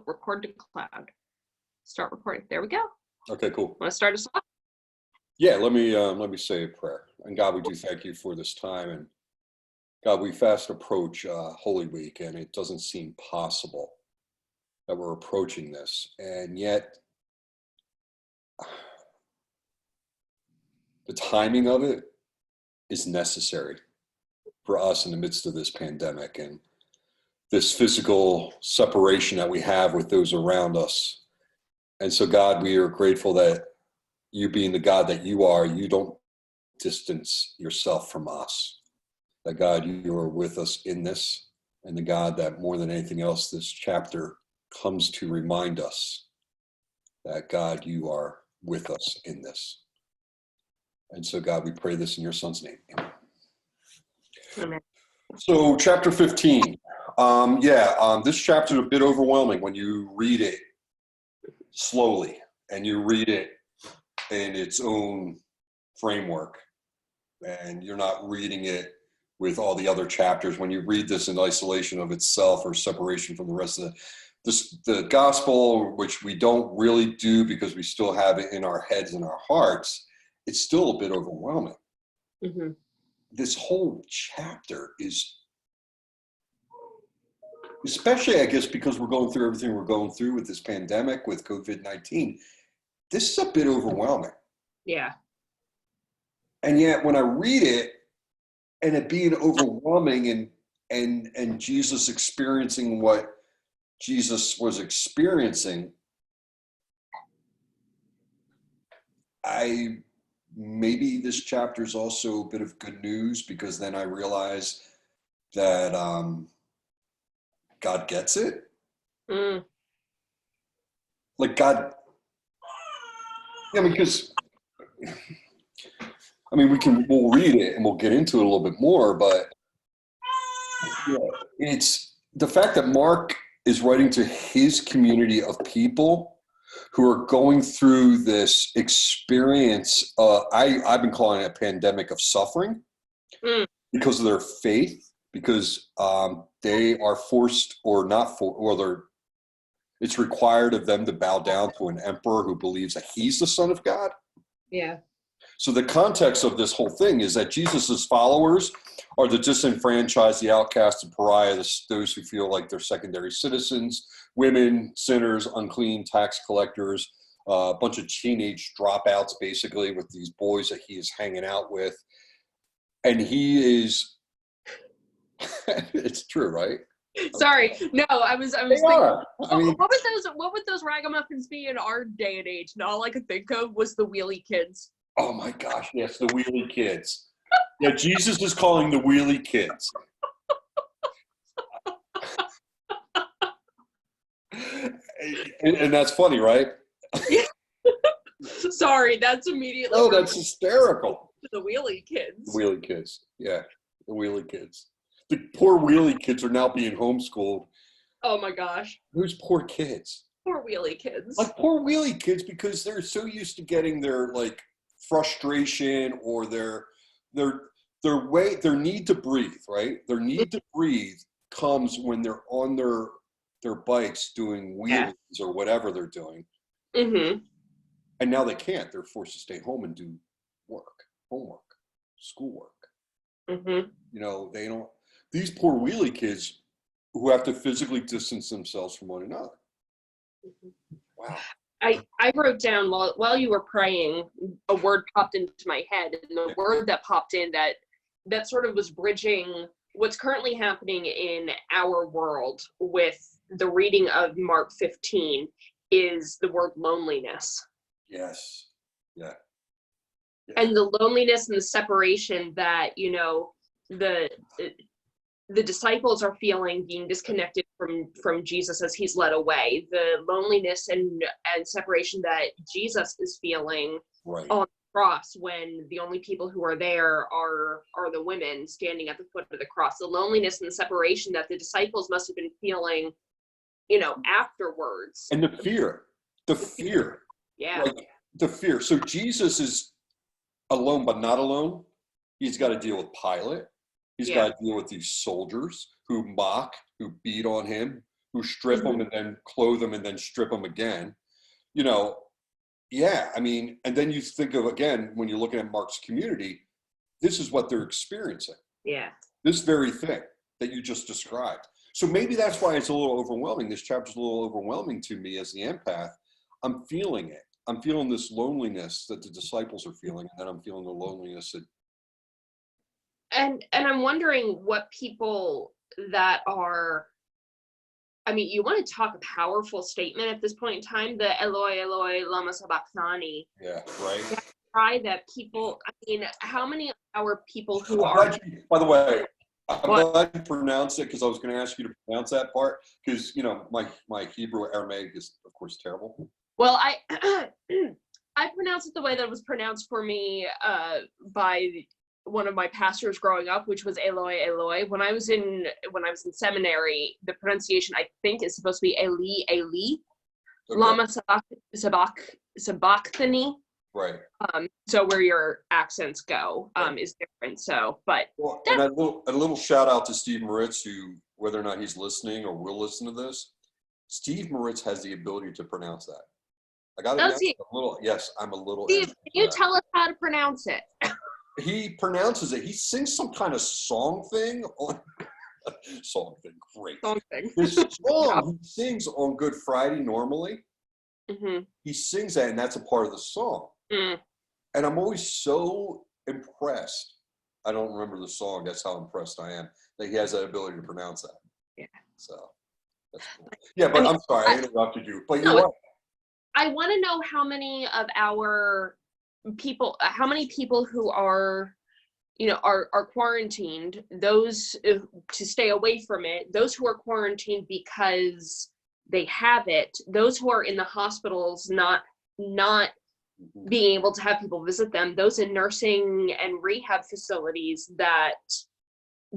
record to cloud. Start recording. There we go. Okay, cool. Want to start us off? Yeah, let me say a prayer. And God, we do thank you for this time. And God, we fast approach Holy Week, and it doesn't seem possible that we're approaching this. And yet, the timing of it is necessary for us in the midst of this pandemic and this physical separation that we have with those around us. And so, God, we are grateful that you being the God that you are, you don't distance yourself from us. That God, you are with us in this, and the God that more than anything else, this chapter comes to remind us that God, you are with us in this. And so, God, we pray this in your son's name. Amen. Amen. So chapter 15, this chapter is a bit overwhelming when you read it slowly and you read it in its own framework, and you're not reading it with all the other chapters. When you read this in isolation of itself or separation from the rest of the gospel, which we don't really do because we still have it in our heads and our hearts, it's still a bit overwhelming. Mm-hmm. This whole chapter is, especially, I guess, because we're going through everything we're going through with this pandemic, with COVID-19, this is a bit overwhelming. Yeah. And yet when I read it, and it being overwhelming and Jesus experiencing what Jesus was experiencing, maybe this chapter is also a bit of good news, because then I realize that God gets it. Like God, because we'll read it and we'll get into it a little bit more, but it's the fact that Mark is writing to his community of people who are going through this experience. I've been calling it a pandemic of suffering because of their faith, because they are forced or not for, or it's required of them to bow down to an emperor who believes that he's the Son of God. Yeah. So the context of this whole thing is that Jesus's followers are the disenfranchised, the outcasts, the pariah, those who feel like they're secondary citizens, women, sinners, unclean, tax collectors, a bunch of teenage dropouts, basically, with these boys that he is hanging out with. And he is, it's true, right? Sorry, no, I was thinking, what would those ragamuffins be in our day and age? And all I could think of was the wheelie kids. Oh my gosh, yes, the wheelie kids. Yeah, Jesus is calling the wheelie kids. And that's funny, right? Sorry, that's immediately. Oh, that's hysterical. The wheelie kids. The wheelie kids, yeah, the wheelie kids. The poor wheelie kids are now being homeschooled. Oh my gosh. Who's poor kids? Poor wheelie kids. Like poor wheelie kids, because they're so used to getting their like frustration or their need to breathe, right? Their need to breathe comes when they're on their bikes doing wheelies or whatever they're doing. Mm-hmm. And now they can't. They're forced to stay home and do work, homework, schoolwork. Mm-hmm. They don't. These poor wheelie kids who have to physically distance themselves from one another. Mm-hmm. Wow. I wrote down while you were praying, a word popped into my head, and the word that popped in that sort of was bridging what's currently happening in our world with the reading of Mark 15 is the word loneliness. Yes. Yeah. And the loneliness and the separation that, the disciples are feeling, being disconnected from Jesus as he's led away, the loneliness and separation that Jesus is feeling right on the cross, when the only people who are there are the women standing at the foot of the cross, the loneliness and the separation that the disciples must have been feeling, afterwards. And the fear. Yeah. Like the fear. So Jesus is alone, but not alone. He's got to deal with Pilate. He's got to deal with these soldiers who mock, who beat on him, who strip them and then clothe them and then strip them again. You know, yeah, I mean, and then you think of, again, when you're looking at Mark's community, this is what they're experiencing. Yeah. This very thing that you just described. So maybe that's why it's a little overwhelming. This chapter's a little overwhelming to me as the empath. I'm feeling it. I'm feeling this loneliness that the disciples are feeling, and then I'm feeling the loneliness that. And I'm wondering what people that are, I mean, you want to talk a powerful statement at this point in time, the Eloi, Eloi, lama sabachthani. Yeah, right. Cry that people, I mean, how many of our people who By the way, I'm glad you pronounced it, because I was going to ask you to pronounce that part, because, you know, my Hebrew Aramaic is, of course, terrible. Well, I pronounce it the way that it was pronounced for me by one of my pastors growing up, which was Eloi, Eloi. When I was in seminary, the pronunciation, I think, is supposed to be Eli, Eli. Okay. Lama sabachthani. Right. So where your accents go is different. So, but well, and a little shout out to Steve Moritz, who, whether or not he's listening or will listen to this, Steve Moritz has the ability to pronounce that. I got it. Yes, I'm a little. Steve, can you tell us how to pronounce it? He pronounces it. He sings some kind of song thing on. Song thing, great. Song thing. This song he sings on Good Friday normally. Mm-hmm. He sings that, and that's a part of the song. Mm. And I'm always so impressed. I don't remember the song. That's how impressed I am that he has that ability to pronounce that. Yeah. So that's cool. Yeah, but I'm sorry, I interrupted you. But you're right. I want to know how many of our people, how many people who are, you know, are quarantined, those to stay away from it, those who are quarantined because they have it, those who are in the hospitals not being able to have people visit them, those in nursing and rehab facilities that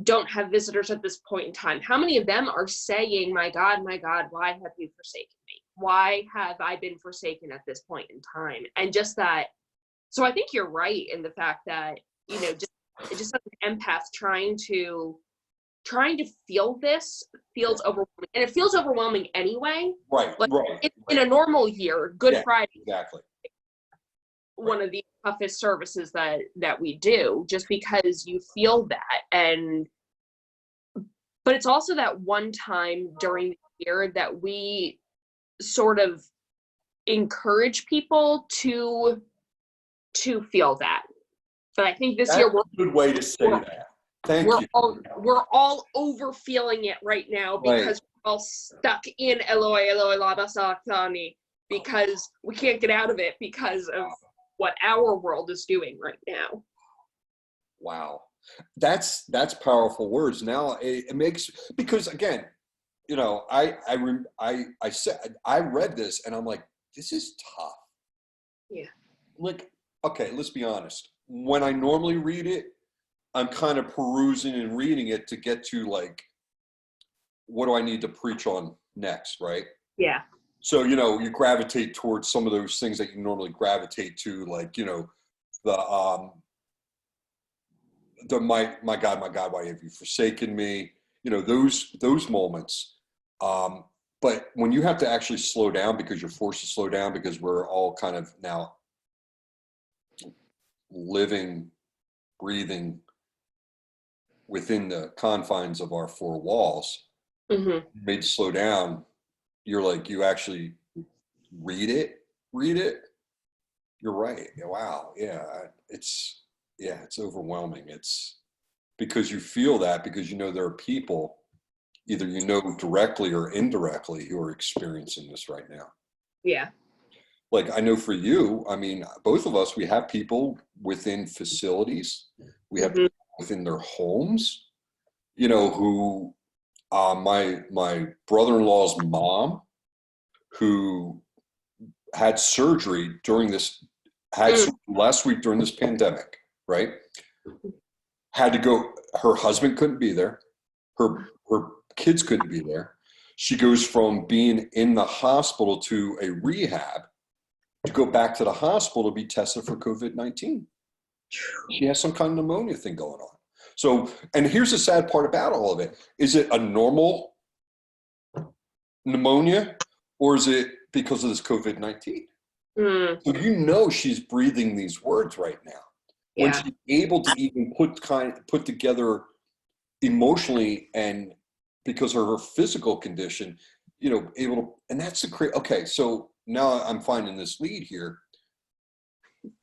don't have visitors at this point in time. How many of them are saying, my God, why have you forsaken me? Why have I been forsaken at this point in time? And just that, so I think you're right in the fact that, you know, just as an empath trying to feel this feels overwhelming. And it feels overwhelming anyway. Right, like, right. In a normal year, Good Friday. Exactly. One of the toughest services that we do, just because you feel that. But it's also that one time during the year that we sort of encourage people to feel that. But I think this year we're a good way to say that. Thank you. We're all over feeling it right now because we're all stuck in Eloi, Eloi, lama sabachthani, because we can't get out of it because of what our world is doing right now. Wow. That's powerful words. Now it makes, because again, you know, I read this and I'm like, this is tough. Yeah. Like, okay, let's be honest. When I normally read it, I'm kind of perusing and reading it to get to like, what do I need to preach on next, right? Yeah. So, you know, you gravitate towards some of those things that you normally gravitate to, like, you know, the my God, why have you forsaken me? You know, those moments. But when you have to actually slow down, because you're forced to slow down because we're all kind of now living, breathing within the confines of our four walls, made to slow down, you're like, you actually read it. You're right. Wow. Yeah. It's overwhelming. It's because you feel that, because you know there are people, either you know directly or indirectly, who are experiencing this right now. Yeah. Like, I know for you, I mean, both of us, we have people within facilities, we have people within their homes, you know, who, my brother-in-law's mom, who had surgery last week during this pandemic, right? Had to go, her husband couldn't be there. Her kids couldn't be there. She goes from being in the hospital to a rehab to go back to the hospital to be tested for COVID-19. She has some kind of pneumonia thing going on. So, and here's the sad part about all of it. Is it a normal pneumonia, or is it because of this COVID-19? Mm, So you know she's breathing these words right now. When yeah. she's able to even put together emotionally, and because of her physical condition, able to, and that's the great. Okay, so now I'm finding this lead here.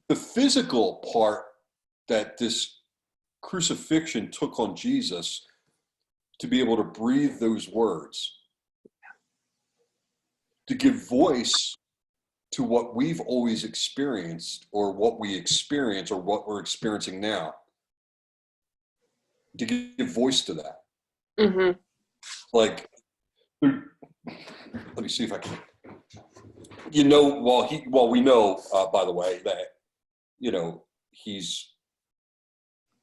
The physical part that this crucifixion took on Jesus to be able to breathe those words, to give voice to what we've always experienced, or what we experience, or what we're experiencing now, to give voice to that. Mm-hmm. Like, let me see if I can. Well, we know, by the way, that he's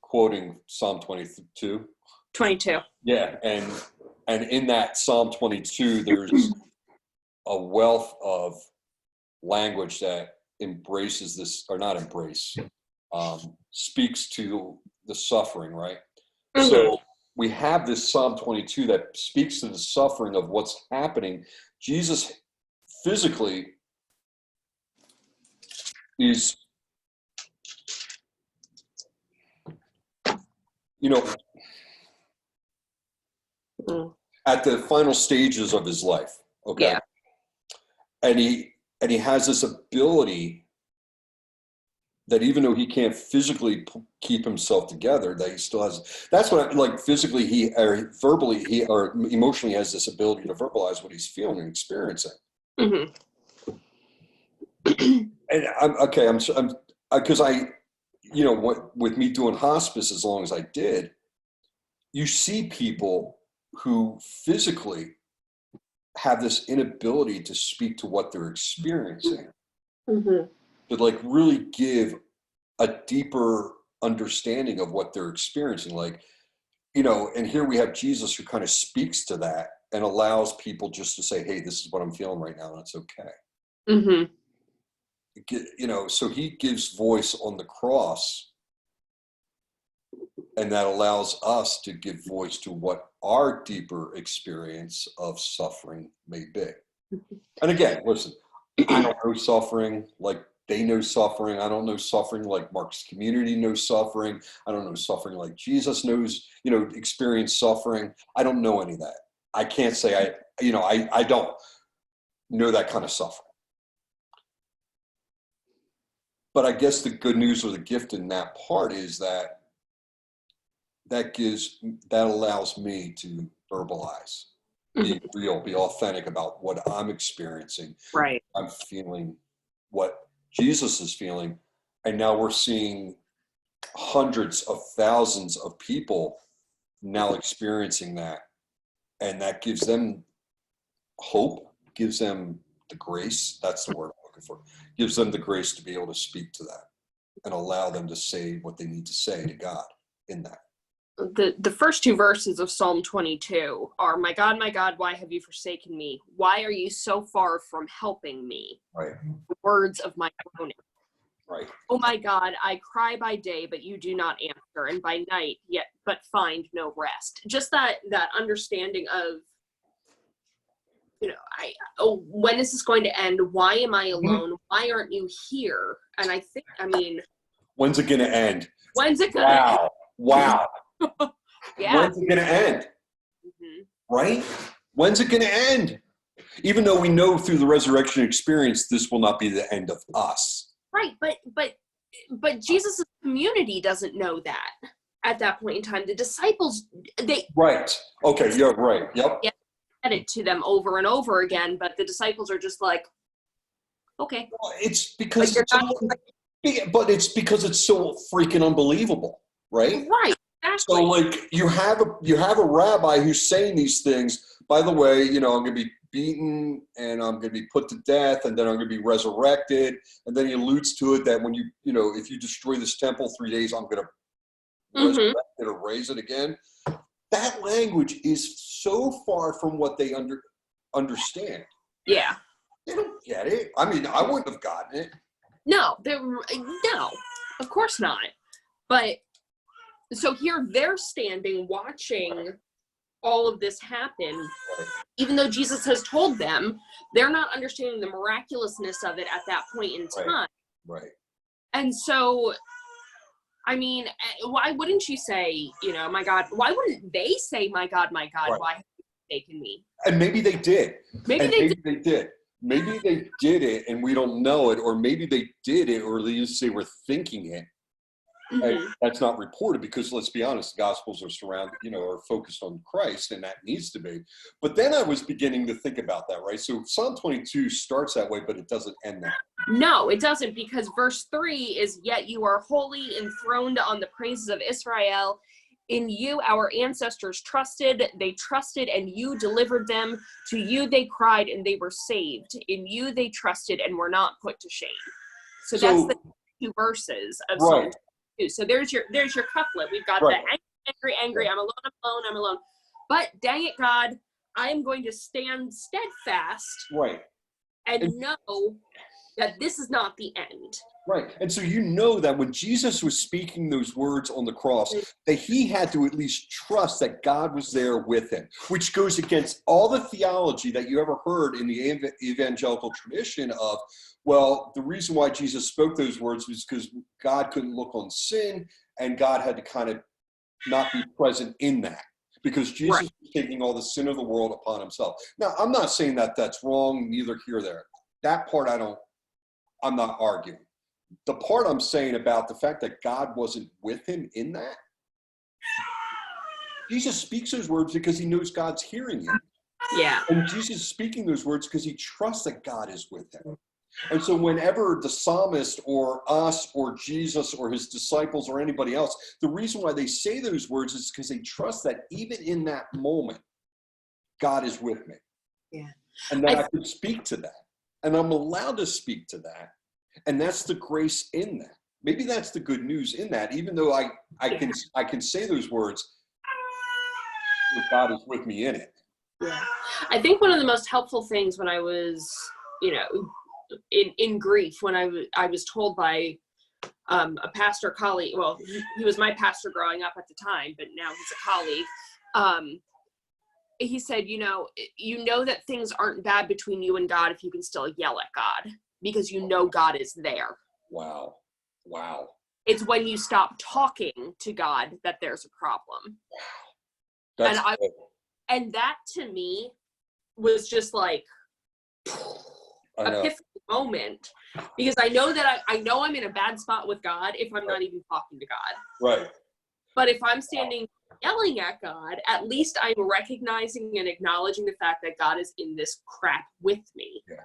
quoting Psalm 22. 22. Yeah, and in that Psalm 22, there's a wealth of language that embraces this, or not embrace, speaks to the suffering, right? Mm-hmm. So we have this Psalm 22 that speaks to the suffering of what's happening. Jesus physically is, at the final stages of his life. Okay. Yeah. And he has this ability that even though he can't physically keep himself together, that he still has. That's what I like. Physically, verbally, or emotionally has this ability to verbalize what he's feeling and experiencing. Mm-hmm. And because what, with me doing hospice as long as I did, you see people who physically have this inability to speak to what they're experiencing, Mm-hmm. to like really give a deeper understanding of what they're experiencing. Like, and here we have Jesus who kind of speaks to that and allows people just to say, hey, this is what I'm feeling right now, and it's okay. Mm-hmm. So he gives voice on the cross, and that allows us to give voice to what our deeper experience of suffering may be. And again, listen, I don't know suffering like they know suffering. I don't know suffering like Mark's community knows suffering. I don't know suffering like Jesus knows, experienced suffering. I don't know any of that. I can't say I don't know that kind of suffering. But I guess the good news, or the gift in that part, is that allows me to verbalize, be real, be authentic about what I'm experiencing. Right. I'm feeling what Jesus is feeling. And now we're seeing hundreds of thousands of people now experiencing that. And that gives them hope, gives them the grace. That's the word I'm looking for. Gives them the grace to be able to speak to that and allow them to say what they need to say to God in that. The first two verses of Psalm 22 are, my God, why have you forsaken me? Why are you so far from helping me? Right. The words of my groaning. Right. Oh my God, I cry by day, but you do not answer, and by night, yet but find no rest. Just that understanding of, when is this going to end? Why am I alone? Why aren't you here? And I think, when's it going to end? When's it going to end? Wow. Yeah. When's it going to end? Mm-hmm. Right? When's it going to end? Even though we know through the resurrection experience, this will not be the end of us. Right, but Jesus' community doesn't know that at that point in time. The disciples, they right. Okay, you're right. Yep. Yeah, said it to them over and over again, but the disciples are just like, okay. Well, but it's because it's so freaking unbelievable, right? Right. Exactly. So like you have a rabbi who's saying these things. By the way, I'm going to be beaten and I'm going to be put to death and then I'm going to be resurrected. And then he alludes to it that when if you destroy this temple 3 days, I'm going to resurrect it or raise it again. That language is so far from what they understand. Yeah. They don't get it. I mean, I wouldn't have gotten it. No, of course not. But so here they're standing watching all of this happen, even though Jesus has told them, they're not understanding the miraculousness of it at that point in time. Right. And so, I mean, why wouldn't you say, you know, my God, why wouldn't they say, my God, why have you forsaken me? And maybe they did. Maybe they did. Maybe they did it and we don't know it, or maybe they did it, or at least they were thinking it. Mm-hmm. That's not reported because, let's be honest, the Gospels are surrounded, are focused on Christ, and that needs to be. But then I was beginning to think about that, right? So Psalm 22 starts that way, but it doesn't end that. No, it doesn't, because verse 3 is, yet you are holy, enthroned on the praises of Israel. In you our ancestors trusted, they trusted, and you delivered them. To you they cried, and they were saved. In you they trusted, and were not put to shame. So that's the 2 verses of Psalm 22. So there's your couplet. We've got the angry, I'm alone. But dang it, God, I am going to stand steadfast. And know that this is not the end. Right. And so that when Jesus was speaking those words on the cross, that he had to at least trust that God was there with him, which goes against all the theology that you ever heard in the evangelical tradition of, well, the reason why Jesus spoke those words was because God couldn't look on sin, and God had to kind of not be present in that, because Jesus was taking all the sin of the world upon himself. Now, I'm not saying that that's wrong, neither here or there. That part I'm not arguing. The part I'm saying about the fact that God wasn't with him in that, Jesus speaks those words because he knows God's hearing him. Yeah. And Jesus is speaking those words because he trusts that God is with him. And so whenever the psalmist or us or Jesus or his disciples or anybody else, the reason why they say those words is because they trust that even in that moment, God is with me. Yeah. And that I could speak to that. And I'm allowed to speak to that. And that's the grace in that. Maybe that's the good news in that, even though I can say those words, God is with me in it. Yeah. I think one of the most helpful things when I was, in grief, when I was told by a pastor colleague, well, he was my pastor growing up at the time, but now he's a colleague. He said, you know that things aren't bad between you and God if you can still yell at God, because you know God is there. Wow. It's when you stop talking to God that there's a problem. Wow. And that to me was just like epiphany moment, because I know that I know I'm in a bad spot with God if I'm not even talking to God. Right. But if I'm standing yelling at God, at least I'm recognizing and acknowledging the fact that God is in this crap with me. Yeah.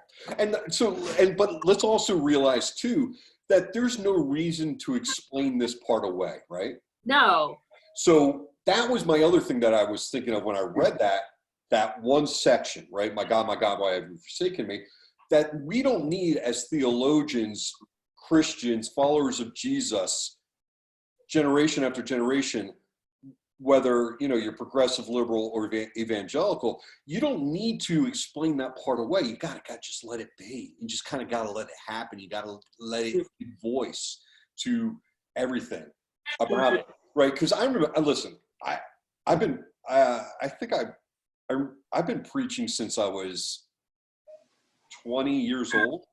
But let's also realize too that there's no reason to explain this part away, right? No. So that was my other thing that I was thinking of when I read that one section, right? My God, why have you forsaken me? That we don't need, as theologians, Christians, followers of Jesus, generation after generation, whether you're progressive, liberal, or evangelical, you don't need to explain that part away. You gotta just let it be. You just kind of gotta let it happen. You gotta let it give voice to everything about it, right? Because I remember, listen, I've been preaching since I was 20 years old,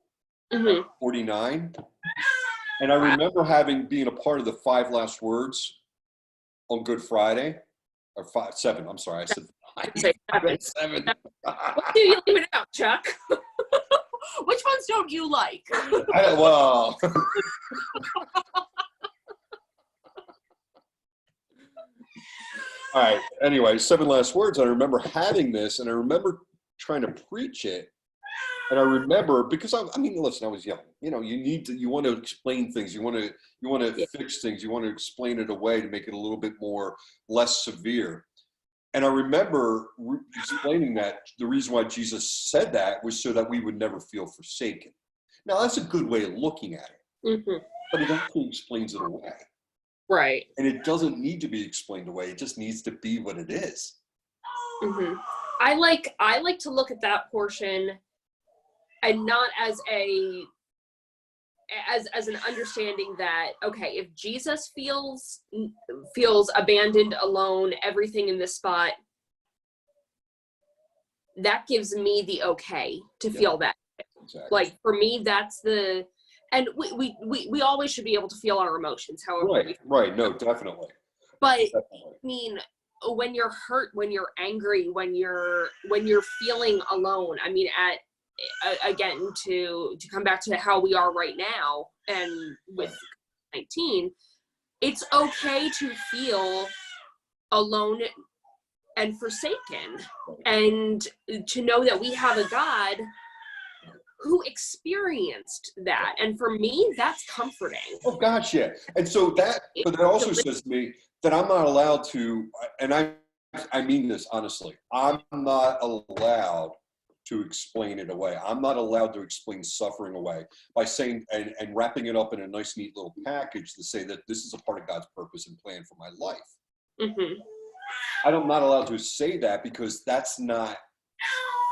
49, and I remember being a part of the 5 last words on Good Friday, or 7. I'm sorry, I said 5. 7. What do you leave it out, Chuck? Which ones don't you like? Well, all right. Anyway, 7 last words. I remember having this, and I remember trying to preach it. And I remember, because listen, I was young. You want to explain things. You want to fix things. You want to explain it away to make it a little bit less severe. And I remember explaining that the reason why Jesus said that was so that we would never feel forsaken. Now, that's a good way of looking at it. But it actually explains it away. Right. And it doesn't need to be explained away. It just needs to be what it is. I like to look at that portion and not as an understanding that, okay, if Jesus feels abandoned, alone, everything in this spot, that gives me the okay to feel that. Exactly. Like for me, that's and we always should be able to feel our emotions, however. Right. No, definitely. But I mean, when you're hurt, when you're angry, when you're feeling alone, I mean, again, to come back to how we are right now and with 19, it's okay to feel alone and forsaken, and to know that we have a God who experienced that. And for me, that's comforting. Oh gosh, yeah. And so but that also says to me that I'm not allowed to, and I mean this honestly, I'm not allowed to explain it away. I'm not allowed to explain suffering away by saying and wrapping it up in a nice, neat little package to say that this is a part of God's purpose and plan for my life. Mm-hmm. I'm not allowed to say that because that's not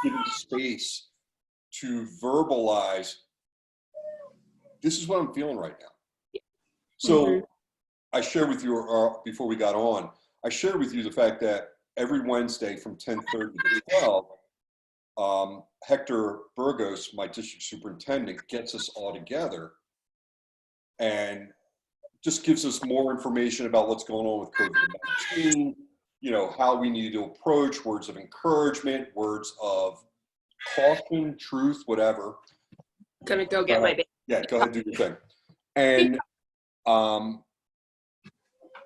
giving space to verbalize, this is what I'm feeling right now. So I shared with you before we got on, I shared with you the fact that every Wednesday from 10:30 to 12, Hector Burgos, my district superintendent, gets us all together and just gives us more information about what's going on with COVID-19, how we need to approach, words of encouragement, words of caution, truth, whatever. Gonna go get my baby. Yeah, go ahead, do your thing.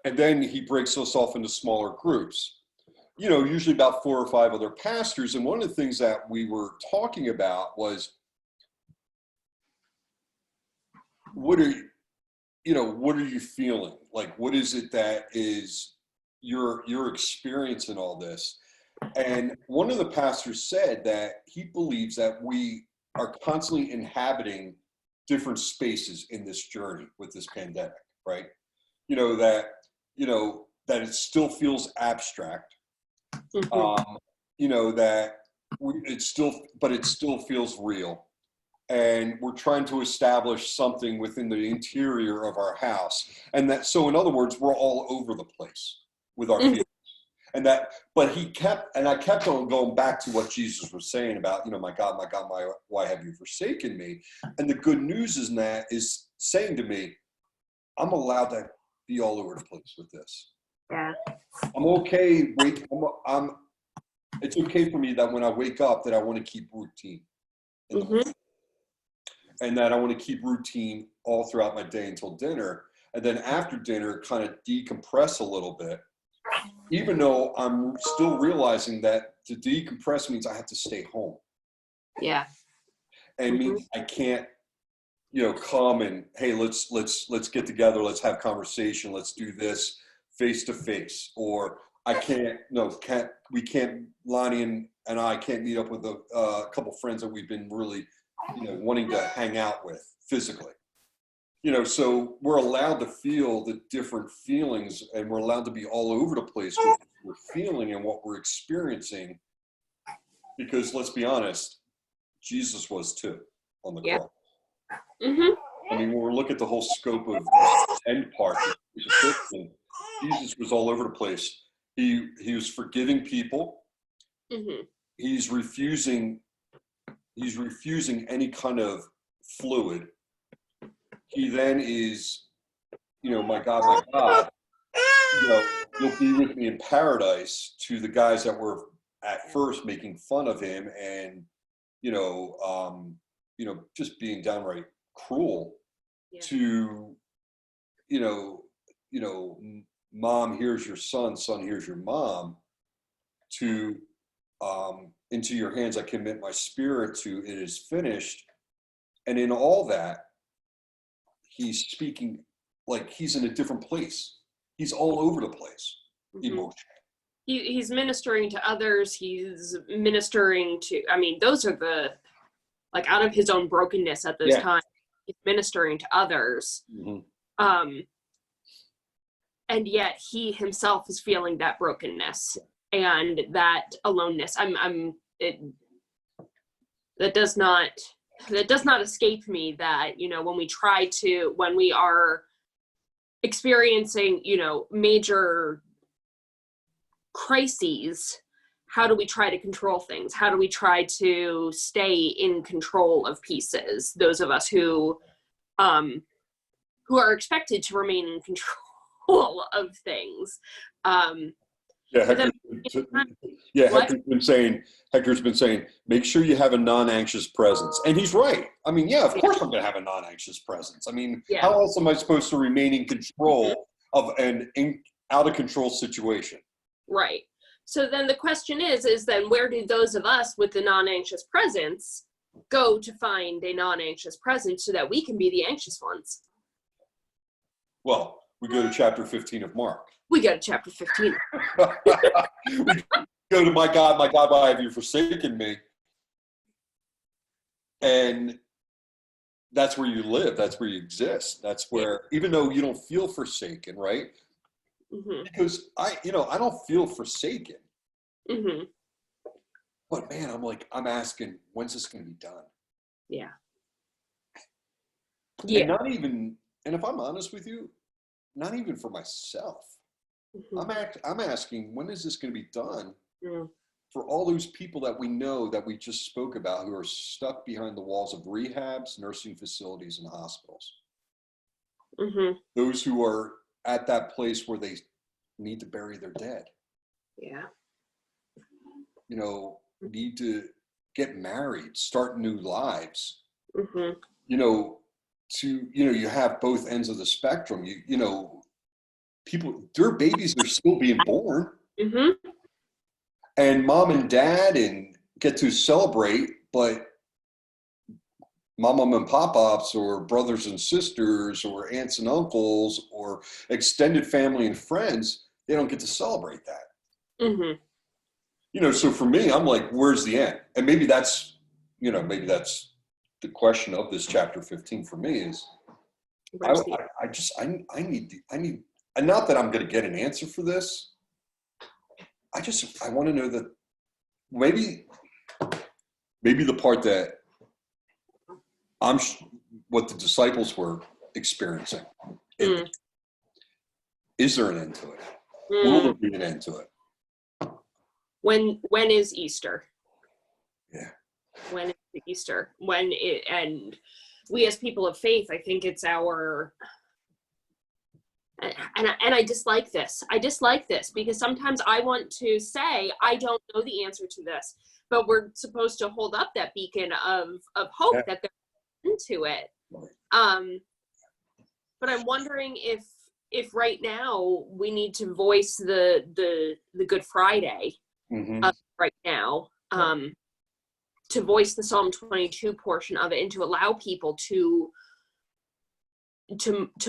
And then he breaks us off into smaller groups, usually about 4 or 5 other pastors. And one of the things that we were talking about was, what are you feeling? Like, what is it that is your experience in all this? And one of the pastors said that he believes that we are constantly inhabiting different spaces in this journey with this pandemic, right? That it still feels abstract. That it still feels real. And we're trying to establish something within the interior of our house. And so in other words, we're all over the place with our feelings. And I kept on going back to what Jesus was saying about, my God, why have you forsaken me? And the good news is that is saying to me, I'm allowed to be all over the place with this. Yeah. I'm okay. It's okay for me that when I wake up that I want to keep routine. And that I want to keep routine all throughout my day until dinner. And then after dinner, kind of decompress a little bit. Even though I'm still realizing that to decompress means I have to stay home. Yeah. And means I can't, come and, hey, let's get together. Let's have conversation. Let's do this face to face. Or Lonnie and I can't meet up with a couple friends that we've been really, wanting to hang out with physically. So we're allowed to feel the different feelings, and we're allowed to be all over the place with what we're feeling and what we're experiencing. Because let's be honest, Jesus was too on the cross. I mean, when we look at the whole scope of the end part of Jesus was all over the place. He was forgiving people. He's refusing any kind of fluid. He then is, my God, you'll be with me in paradise, to the guys that were at first making fun of him and, just being downright cruel to, mom, here's your son, here's your mom, to, into your hands I commit my spirit, to it is finished. And in all that, he's speaking like he's in a different place. He's all over the place, emotionally. He's ministering to others. He's ministering to, those are out of his own brokenness at those times, he's ministering to others. And yet he himself is feeling that brokenness and that aloneness. That does not escape me that, when we are experiencing, major crises, how do we try to control things? How do we try to stay in control of pieces? Those of us who are expected to remain in control of things. Yeah, But Hector's been saying, make sure you have a non-anxious presence. And he's right. I mean, yeah, of course I'm going to have a non-anxious presence. I mean, how else am I supposed to remain in control of an out of control situation? Right. So then the question is then where do those of us with the non-anxious presence go to find a non-anxious presence so that we can be the anxious ones? Well, we go to chapter 15 of Mark. We go to chapter 15. We go to, my God, why have you forsaken me? And that's where you live. That's where you exist. That's where, even though you don't feel forsaken, right? Mm-hmm. Because I don't feel forsaken. Mm-hmm. But man, I'm asking, when's this going to be done? Yeah. And if I'm honest with you, not even for myself. Mm-hmm. I'm asking, when is this going to be done for all those people that we know that we just spoke about who are stuck behind the walls of rehabs, nursing facilities, and hospitals? Mm-hmm. Those who are at that place where they need to bury their dead. Yeah. Need to get married, start new lives. Mm-hmm. You have both ends of the spectrum. People, their babies are still being born. Mm-hmm. And mom and dad get to celebrate, but mom and pop-ups or brothers and sisters or aunts and uncles or extended family and friends, they don't get to celebrate that. Mm-hmm. So for me, I'm like, where's the end? And maybe that's the question of this chapter 15 for me is, I need, and not that I'm going to get an answer for this. I want to know that maybe the part that what the disciples were experiencing. Is there an end to it? Will there be an end to it? When is Easter? Yeah. When is Easter? And we as people of faith, I think it's our, and I dislike this. I dislike this because sometimes I want to say, I don't know the answer to this, but we're supposed to hold up that beacon of hope that they're into it. But I'm wondering if right now we need to voice the Good Friday right now, to voice the Psalm 22 portion of it and to allow people to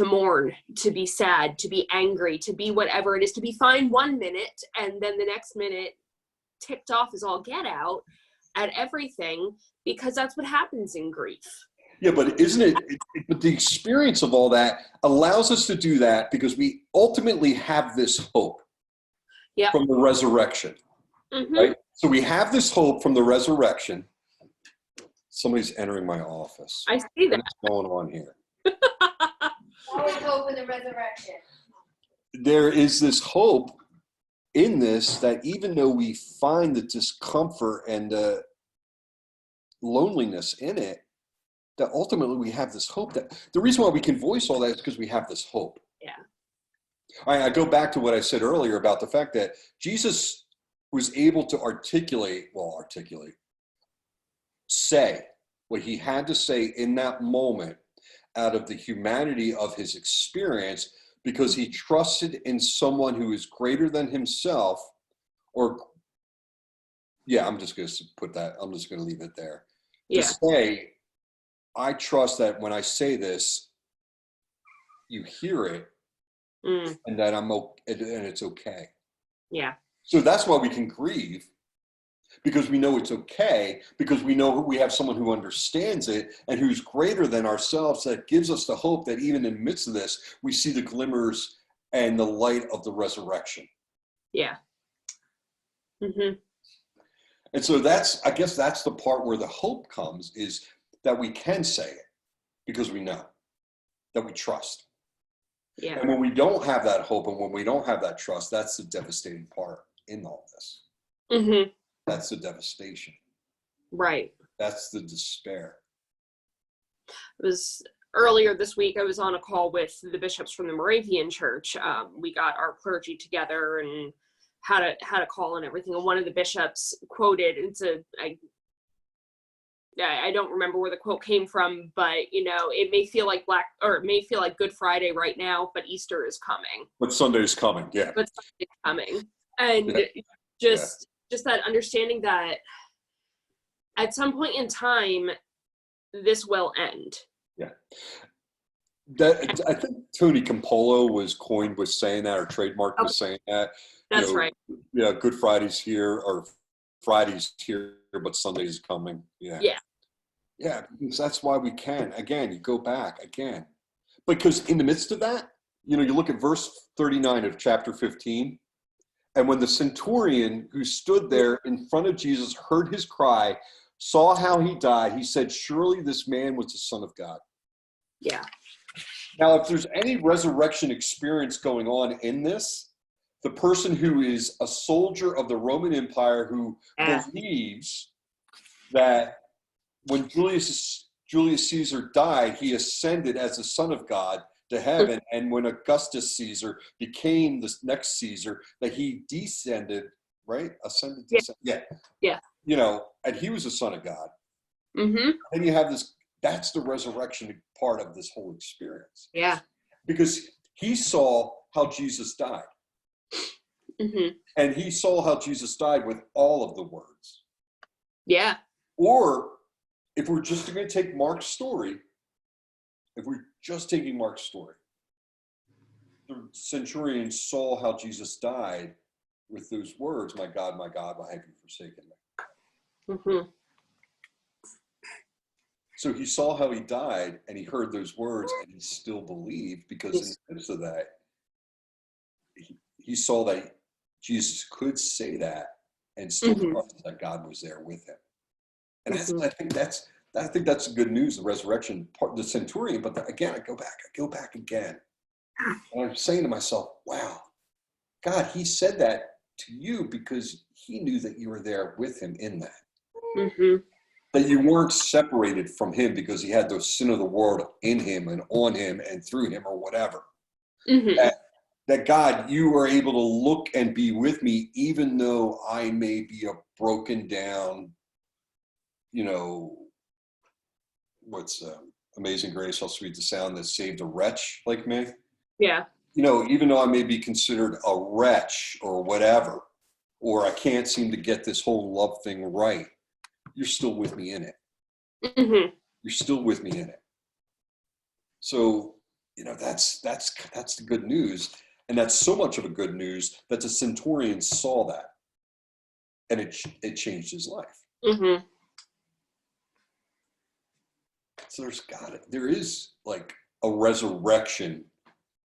mourn, to be sad, to be angry, to be whatever it is, to be fine 1 minute and then the next minute ticked off as all get out at everything, because that's what happens in grief. Yeah, but isn't it, but the experience of all that allows us to do that because we ultimately have this hope from the resurrection, right? So we have this hope from the resurrection. Somebody's entering my office. I see that. What's going on here? Always hope in the resurrection. There is this hope in this that even though we find the discomfort and the loneliness in it, that ultimately we have this hope. That the reason why we can voice all that is because we have this hope. Yeah. I go back to what I said earlier about the fact that Jesus was able to say what he had to say in that moment out of the humanity of his experience, because he trusted in someone who is greater than himself. I'm just going to leave it there. Yeah. To say, I trust that when I say this, you hear it, and that and it's okay. Yeah. So that's why we can grieve, because we know it's okay, because we know we have someone who understands it and who's greater than ourselves, that gives us the hope that even in the midst of this, we see the glimmers and the light of the resurrection. Yeah. Mm-hmm. And so I guess that's the part where the hope comes, is that we can say it because we know, that we trust. Yeah. And when we don't have that hope and when we don't have that trust, that's the devastating part in all this. Mm-hmm. That's the devastation. Right. That's the despair. It was earlier this week, I was on a call with the bishops from the Moravian Church. We got our clergy together and had a call and everything. And one of the bishops quoted, I don't remember where the quote came from, but it may feel like it may feel like Good Friday right now, but Easter is coming. But Sunday is coming, yeah. But Sunday's coming. And just that understanding that at some point in time, this will end. Yeah. I think Tony Campolo was coined with saying that, or trademarked with saying that. That's right. Yeah, Good Friday's here, or Friday's here, but Sunday's coming. Yeah. Yeah. Yeah, because that's why we can. Again, you go back again. Because in the midst of that, you look at verse 39 of chapter 15, and when the centurion who stood there in front of Jesus heard his cry, saw how he died, he said, surely this man was the Son of God. Yeah. Now, if there's any resurrection experience going on in this, the person who is a soldier of the Roman Empire who believes that when Julius Caesar died, he ascended as the Son of God to heaven, and when Augustus Caesar became the next Caesar, that he descended, right? Ascended, descended. Yeah. And he was the Son of God. Mm-hmm. And you have this, that's the resurrection part of this whole experience. Yeah. Because he saw how Jesus died. Mm-hmm. And he saw how Jesus died with all of the words. Yeah. Or if we're just going to take Mark's story, if we're just taking Mark's story, the centurion saw how Jesus died with those words, my God, why have you forsaken me? Mm-hmm. So he saw how he died, and he heard those words, and he still believed, because in the midst of that, he saw that Jesus could say that and still trust that God was there with him. And I think that's good news, the resurrection part, the centurion. But again, I go back again. And I'm saying to myself, wow, God, he said that to you because he knew that you were there with him in that. Mm-hmm. That you weren't separated from him because he had the sin of the world in him and on him and through him or whatever. Mm-hmm. That God, you are able to look and be with me, even though I may be a broken down, what's Amazing Grace, how sweet the sound that saved a wretch like me. Yeah. Even though I may be considered a wretch or whatever, or I can't seem to get this whole love thing right, you're still with me in it. Mm-hmm. You're still with me in it. So, that's the good news. And that's so much of a good news that the centurion saw that, and it changed his life. Mm-hmm. So there is like a resurrection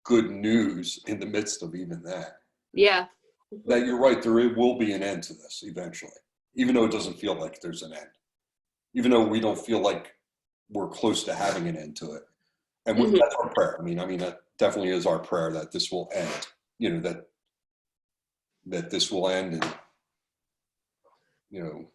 good news in the midst of even that. Yeah. That you're right, there will be an end to this eventually, even though it doesn't feel like there's an end. Even though we don't feel like we're close to having an end to it. And that's our prayer. I mean, that definitely is our prayer, that this will end. That this will end, and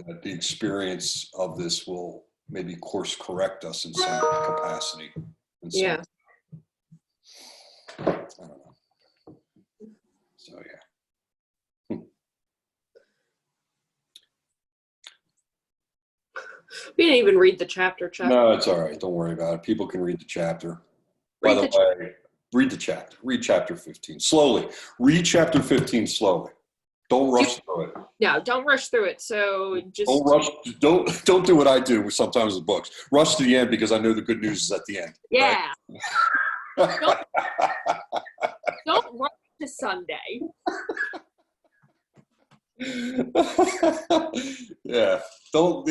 that the experience of this will maybe course correct us in some capacity. Yeah. I don't know. So yeah. We didn't even read the chapter. No, it's all right. Don't worry about it. People can read the chapter. By the way, read the chapter. Read chapter 15 slowly. Read chapter 15 slowly. Don't rush through it. No, don't rush through it. So just don't rush. Don't do what I do sometimes with books. Rush to the end because I know the good news is at the end. Yeah. Right? don't rush to Sunday. Yeah. Don't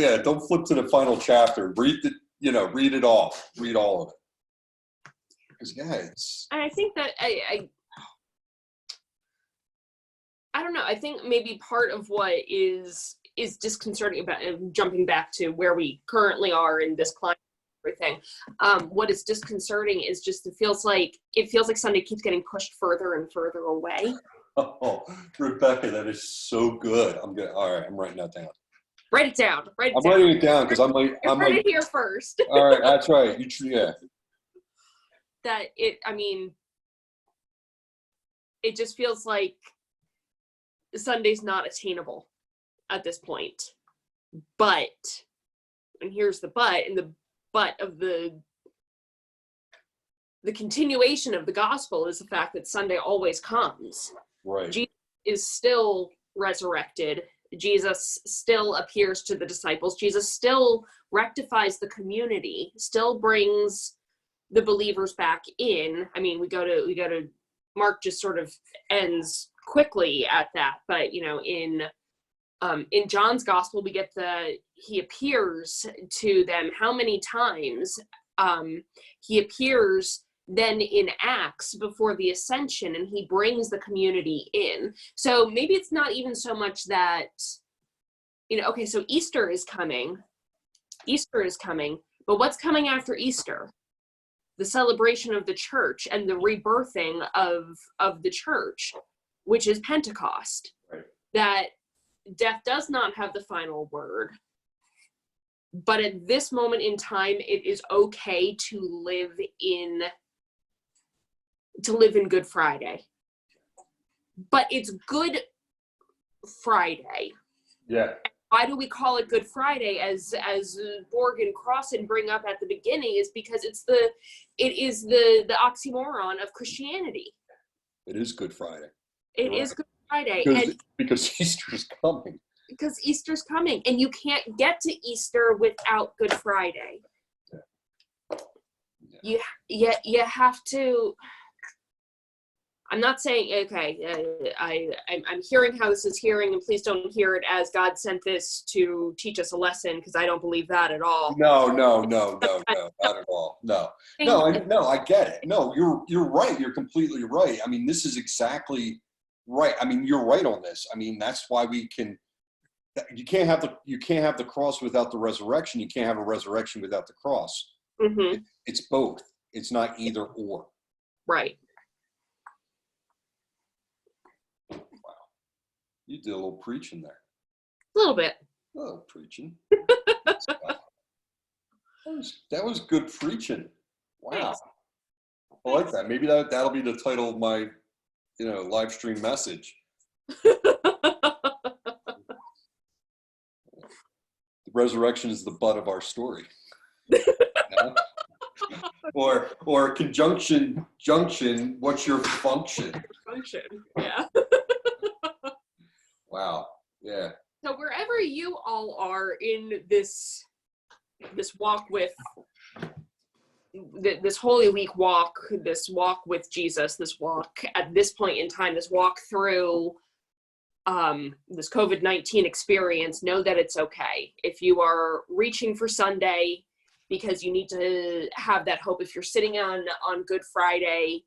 flip to the final chapter. Read it all. Read all of it. Because it's. And I think that I don't know. I think maybe part of what is disconcerting about jumping back to where we currently are in this climate and everything. What is disconcerting is just it feels like Sunday keeps getting pushed further and further away. Oh, Rebecca, that is so good. All right, I'm writing that down. Write it down. Write it I'm down. writing it down because I You heard might. it here first. All right, that's right. Yeah. It just feels like Sunday's not attainable at this point. But, and here's the but, and the but of the continuation of the gospel is the fact that Sunday always comes. Right. Jesus is still resurrected. Jesus still appears to the disciples. Jesus still rectifies the community, still brings the believers back in. I mean, we go to Mark just sort of ends quickly at that, but in John's gospel, we get he appears to them how many times. He appears then in Acts before the ascension, and he brings the community in. So maybe it's not even so much that, okay, so Easter is coming, but what's coming after Easter? The celebration of the church and the rebirthing of the church, which is Pentecost. Right. That death does not have the final word, but at this moment in time, it is okay to live in Good Friday. But it's Good Friday. Yeah. Why do we call it Good Friday, as Borg and Crossan bring up at the beginning, is because it is the oxymoron of Christianity. It is Good Friday. It is Good Friday. Because Easter's coming. Because Easter's coming, and you can't get to Easter without Good Friday. Yeah. You have to. I'm not saying, okay, I'm hearing how this is hearing, and please don't hear it as God sent this to teach us a lesson, because I don't believe that at all. No, not at all. No, I get it. No, you're right. You're completely right. I mean, this is exactly right. I mean, you're right on this. I mean, that's why you can't have the cross without the resurrection. You can't have a resurrection without the cross. Mm-hmm. It's both. It's not either or. Right. You did a little preaching there. A little bit. A little preaching. That was good preaching. Wow. Thanks. I like that. Maybe that'll be the title of my, live stream message. The resurrection is the butt of our story. Or junction, what's your function? Function, yeah. Wow. Yeah. So wherever you all are in this walk with this Holy Week walk, this walk with Jesus, this walk at this point in time, this walk through this COVID-19 experience, know that it's okay. If you are reaching for Sunday because you need to have that hope, if you're sitting on Good Friday,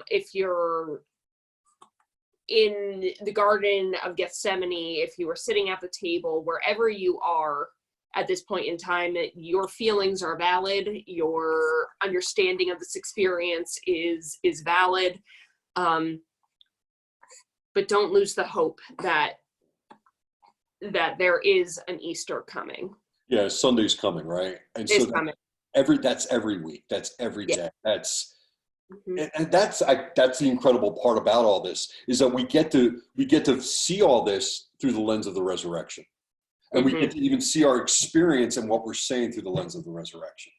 if you're in the Garden of Gethsemane, if you are sitting at the table, wherever you are at this point in time, your feelings are valid, your understanding of this experience is valid, but don't lose the hope that there is an Easter coming. Yeah, Sunday's coming, right? And it's so coming. That's every week. That's every day. That's mm-hmm. And that's the incredible part about all this, is that we get to see all this through the lens of the resurrection, and mm-hmm. we get to even see our experience and what we're saying through the lens of the resurrection.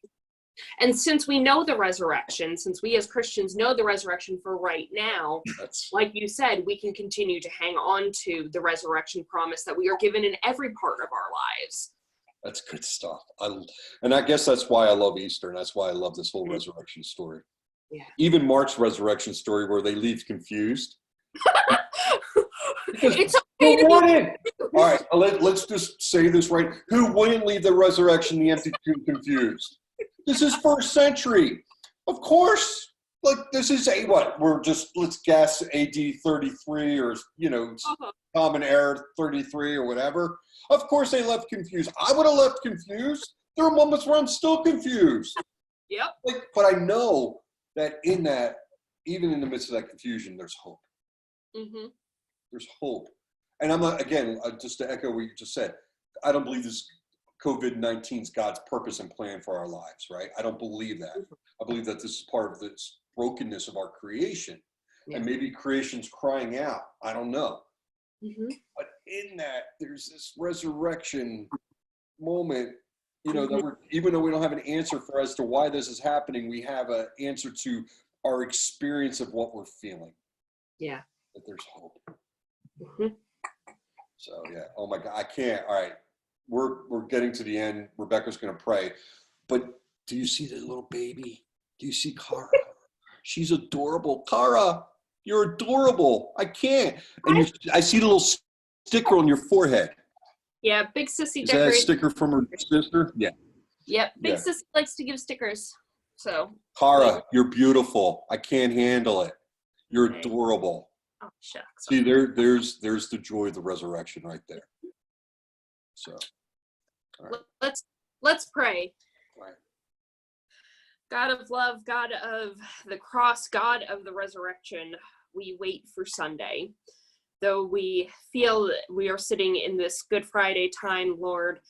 And since we know the resurrection, since we as Christians know the resurrection for right now, like you said, we can continue to hang on to the resurrection promise that we are given in every part of our lives. That's good stuff. And I guess that's why I love Easter, and that's why I love this whole mm-hmm. resurrection story. Yeah. Even Mark's resurrection story, where they leave confused. It's okay to be all right, let's just say this right. Who wouldn't leave the resurrection, the empty tomb, confused? This is first century. Of course. Like, this is let's guess AD 33 or, Common Era 33 or whatever. Of course they left confused. I would have left confused. There are moments where I'm still confused. Yep. But I know that even in the midst of that confusion, there's hope. Mm-hmm. There's hope. And I'm not, again, just to echo what you just said, I don't believe this COVID-19 is God's purpose and plan for our lives, right? I don't believe that. I believe that this is part of this brokenness of our creation. Yeah. And maybe creation's crying out. I don't know. Mm-hmm. But in that, there's this resurrection moment, you know, that we're, even though we don't have an answer for as to why this is happening, we have an answer to our experience of what we're feeling. Yeah. That there's hope. Mm-hmm. So yeah, oh my God, I can't. All right, we're getting to the end. Rebecca's gonna pray, but do you see the little baby? Do you see Cara? She's adorable. Cara, you're adorable. I can't. And I see the little sticker on your forehead. Yeah, big sissy Is that a decorates. sticker from her sister? Yeah. Yep, big Yeah. sissy likes to give stickers. So. Cara, you're beautiful. I can't handle it. You're Okay. adorable. Oh shucks. See, there's the joy of the resurrection right there. So, all right. Let's pray. Right. God of love, God of the cross, God of the resurrection, we wait for Sunday. Though we feel that we are sitting in this Good Friday time, Lord,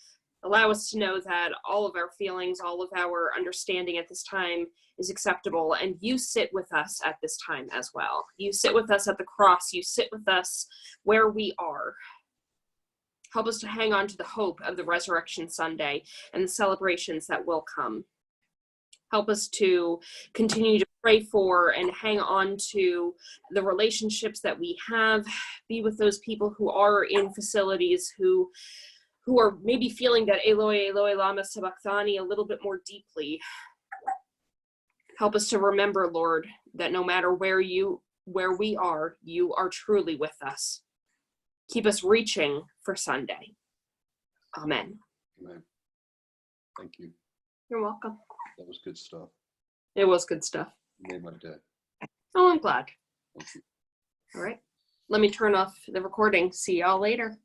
allow us to know that all of our feelings, all of our understanding at this time is acceptable, and you sit with us at this time as well. You sit with us at the cross. You sit with us where we are. Help us to hang on to the hope of the Resurrection Sunday and the celebrations that will come. Help us to continue to pray for and hang on to the relationships that we have. Be with those people who are in facilities who are maybe feeling that Eloi, Eloi, lama sabachthani a little bit more deeply. Help us to remember, Lord, that no matter where we are, you are truly with us. Keep us reaching for Sunday. Amen. Amen. Thank you. You're welcome. That was good stuff. It was good stuff. You made my day. Oh, I'm glad. Thank you. All right. Let me turn off the recording. See y'all later.